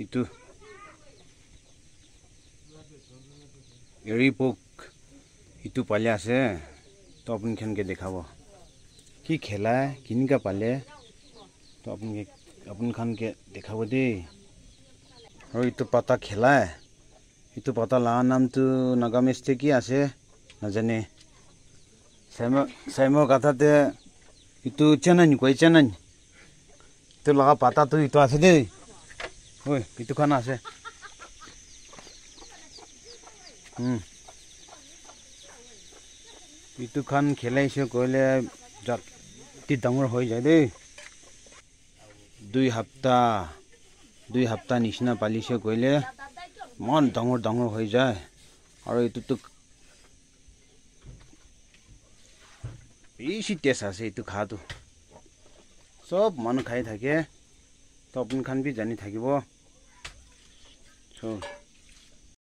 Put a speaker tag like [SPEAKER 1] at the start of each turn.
[SPEAKER 1] ইটো এৰি পোক ইটো পালে আছে তো আপুনি খানকে দেখাব কি খেলা কিনকা পালে তো আপুনি খানকে দেখাব দেই আৰু ইটো পাতা খেলা ইটো পাতা লাগাৰ নামটো নাগামিজতে কি আছে নাজানে সাইমৰ কথাতে ইটো চেনানি কয় চেনানি তো লাগা পাতাটো ইটো আছে দেই ঐ ইটো খান আছে ইটো খান খেলাইছে কইলে জাতি ডাঙৰ হৈ যায় দেই 2 সপ্তাহ নিচিনা পালিছে কইলে মন ডাঙৰ হৈ যায় আৰু ইটো বেছি টেষ্ট আছে ইটো খাটো সব মানুহ খাই থাকে তো আপুনি খান বি জানি থাকিব